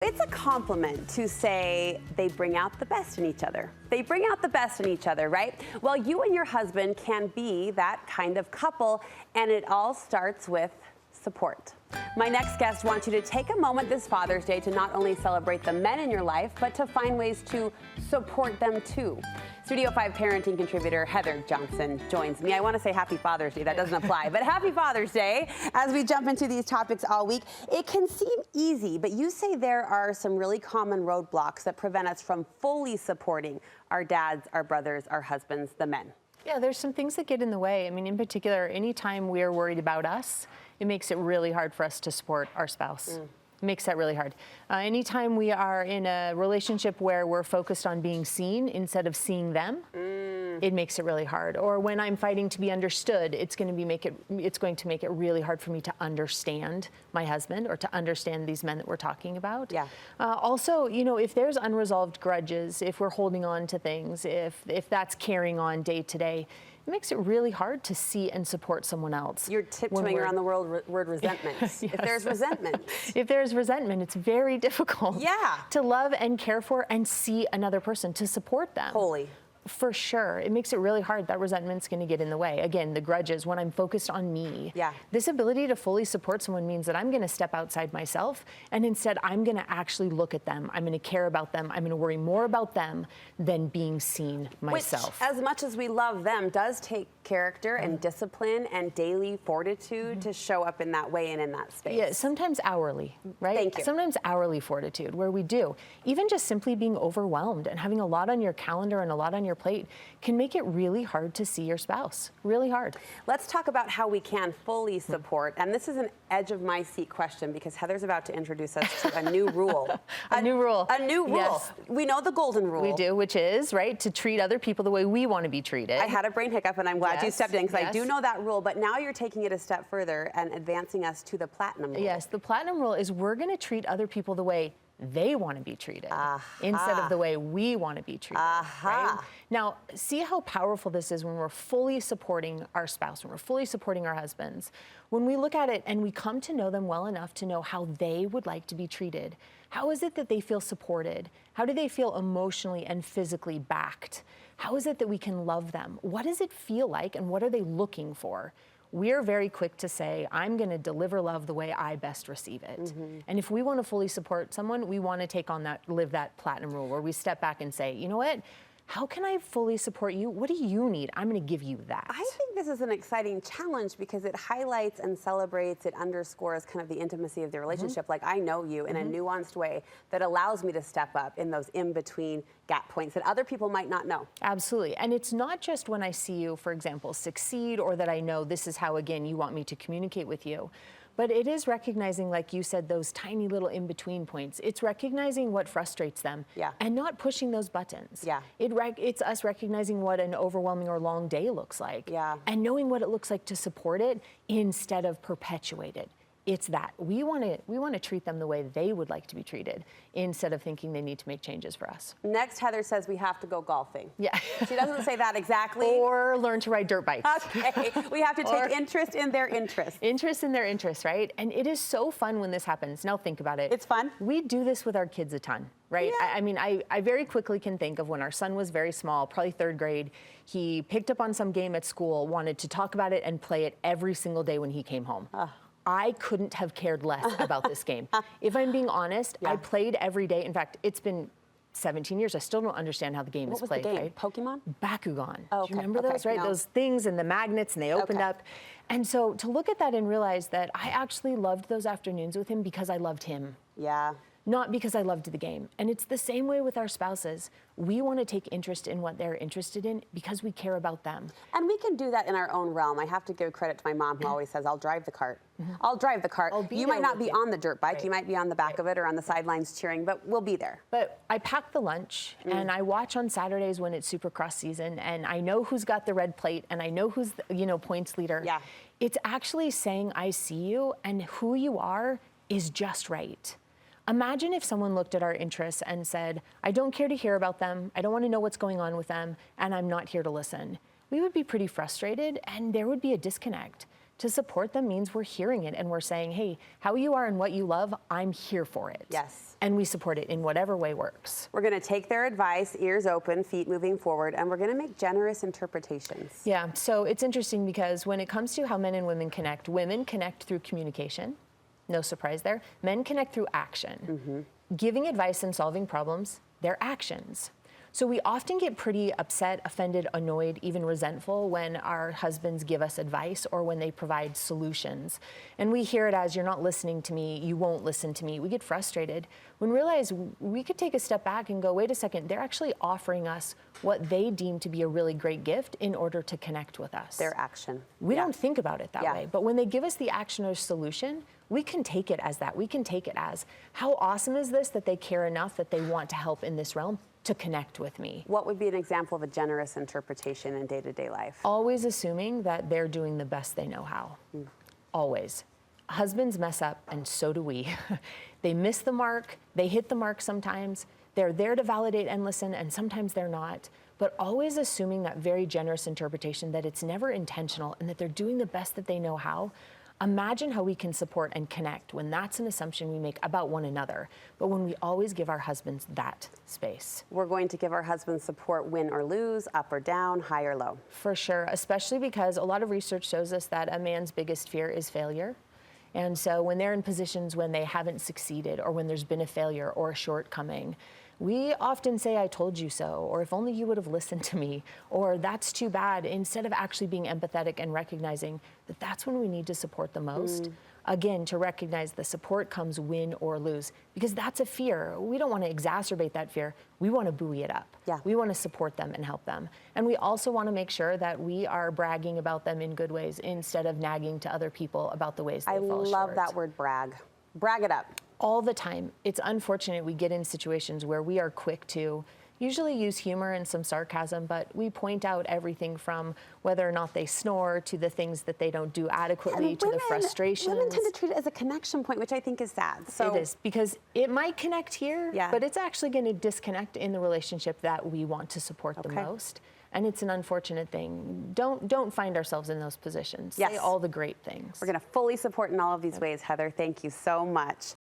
It's a compliment to say they bring out the best in each other. They bring out the best in each other, right? Well, you and your husband can be that kind of couple, and it all starts with support. My next guest wants you to take a moment this Father's Day to not only celebrate the men in your life, but to find ways to support them too. Studio 5 parenting contributor Heather Johnson joins me. I want to say Happy Father's Day, that doesn't apply, but Happy Father's Day as we jump into these topics all week. It can seem easy, but you say there are some really common roadblocks that prevent us from fully supporting our dads, our brothers, our husbands, the men. Yeah, there's some things that get in the way. I mean, in particular, anytime we're worried about us, it makes it really hard for us to support our spouse. It makes that really hard. Anytime we are in a relationship where we're focused on being seen instead of seeing them, it makes it really hard. Or when I'm fighting to be understood, it's going to make it really hard for me to understand my husband or to understand these men that we're talking about. Yeah. Also, you know, if there's unresolved grudges, if we're holding on to things, if that's carrying on day to day, it makes it really hard to see and support someone else. You're tiptoeing around the word resentment. Yes. If there's resentment. If there's resentment, it's very difficult Yeah. to love and care for and see another person, to support them. Holy. For sure. It makes it really hard. That resentment's going to get in the way. Again, the grudges, when I'm focused on me. Yeah. This ability to fully support someone means that I'm going to step outside myself, and instead I'm going to actually look at them. I'm going to care about them. I'm going to worry more about them than being seen myself. Which, as much as we love them, does take character and discipline and daily fortitude to show up in that way and in that space. Yeah, sometimes hourly, right? Thank you. Sometimes hourly fortitude, where we do. Even just simply being overwhelmed and having a lot on your calendar and a lot on your plate can make it really hard to see your spouse. Really hard. Let's talk about how we can fully support. And this is an edge of my seat question because Heather's about to introduce us to a new rule. A new rule. A new rule. Yes. We know the golden rule. We do, which is, right, to treat other people the way we want to be treated. I had a brain hiccup and I'm glad you stepped in because I do yes. know that rule, but now you're taking it a step further and advancing us to the platinum rule. Yes, the platinum rule is we're going to treat other people the way they want to be treated instead of the way we want to be treated. Right? Now, see how powerful this is when we're fully supporting our spouse, when we're fully supporting our husbands. When we look at it and we come to know them well enough to know how they would like to be treated. How is it that they feel supported? How do they feel emotionally and physically backed? How is it that we can love them? What does it feel like and what are they looking for? We're very quick to say, I'm going to deliver love the way I best receive it. And if we want to fully support someone, we want to take on that, live that platinum rule where we step back and say, you know what? How can I fully support you? What do you need? I'm going to give you that. I think this is an exciting challenge because it highlights and celebrates, it underscores kind of the intimacy of the relationship. Like I know you in a nuanced way that allows me to step up in those in-between gap points that other people might not know. Absolutely. And it's not just when I see you, for example, succeed or that I know this is how, again, you want me to communicate with you. But it is recognizing, like you said, those tiny little in-between points. It's recognizing what frustrates them and not pushing those buttons. Yeah. It's us recognizing what an overwhelming or long day looks like and knowing what it looks like to support it instead of perpetuate it. It's that. We want to treat them the way they would like to be treated instead of thinking they need to make changes for us. Next, Heather says we have to go golfing. Yeah. She doesn't say that exactly. Or learn to ride dirt bikes. Okay. We have to take interest in their interest. Interest in their interests, right? And it is so fun when this happens. Now think about it. It's fun. We do this with our kids a ton, right? Yeah. I mean, I very quickly can think of when our son was very small, probably third grade. He picked up on some game at school, wanted to talk about it and play it every single day when he came home. I couldn't have cared less about this game. If I'm being honest, I played every day. In fact, it's been 17 years. I still don't understand how the game is played. What was the game? Right? Pokemon? Bakugan. Oh, Do you remember those, right? No. Those things and the magnets and they opened up. And so to look at that and realize that I actually loved those afternoons with him because I loved him. Yeah. Not because I loved the game. And it's the same way with our spouses. We want to take interest in what they're interested in because we care about them. And we can do that in our own realm. I have to give credit to my mom who always says, I'll drive the cart. I'll drive the cart. You might not be on the dirt bike. You might be on the back of it or on the sidelines cheering, but we'll be there. But I pack the lunch and I watch on Saturdays when it's Supercross season and I know who's got the red plate and I know who's the, points leader. Yeah. It's actually saying, I see you and who you are is just right. Imagine if someone looked at our interests and said, I don't care to hear about them, I don't want to know what's going on with them, and I'm not here to listen. We would be pretty frustrated and there would be a disconnect. To support them means we're hearing it and we're saying, hey, how you are and what you love, I'm here for it. Yes. And we support it in whatever way works. We're going to take their advice, ears open, feet moving forward, and we're going to make generous interpretations. Yeah, so it's interesting because when it comes to how men and women connect through communication. No surprise there. Men connect through action. Giving advice and solving problems, they're actions. So we often get pretty upset, offended, annoyed, even resentful when our husbands give us advice or when they provide solutions. And we hear it as, you're not listening to me, you won't listen to me. We get frustrated when we realize we could take a step back and go, wait a second, they're actually offering us what they deem to be a really great gift in order to connect with us. Their action. We don't think about it that way, but when they give us the action or solution, we can take it as that. We can take it as, how awesome is this that they care enough that they want to help in this realm to connect with me. What would be an example of a generous interpretation in day-to-day life? Always assuming that they're doing the best they know how. Always. Husbands mess up, and so do we. They miss the mark, they hit the mark sometimes. They're there to validate and listen, and sometimes they're not. But always assuming that very generous interpretation that it's never intentional and that they're doing the best that they know how. Imagine how we can support and connect when that's an assumption we make about one another, but when we always give our husbands that space. We're going to give our husbands support, win or lose, up or down, high or low. For sure, especially because a lot of research shows us that a man's biggest fear is failure. And so when they're in positions when they haven't succeeded or when there's been a failure or a shortcoming, we often say, I told you so, or if only you would have listened to me, or that's too bad, instead of actually being empathetic and recognizing that that's when we need to support the most. Again, to recognize the support comes win or lose, because that's a fear. We don't want to exacerbate that fear. We want to buoy it up. Yeah. We want to support them and help them. And we also want to make sure that we are bragging about them in good ways instead of nagging to other people about the ways they fall short. I love that word, brag. Brag it up. All the time. It's unfortunate we get in situations where we are quick to usually use humor and some sarcasm, but we point out everything from whether or not they snore to the things that they don't do adequately to the frustrations. Women tend to treat it as a connection point, which I think is sad. So it is, because it might connect here, Yeah. but it's actually going to disconnect in the relationship that we want to support the most. And it's an unfortunate thing. Don't find ourselves in those positions. Yes. Say all the great things. We're going to fully support in all of these ways, Heather. Thank you so much.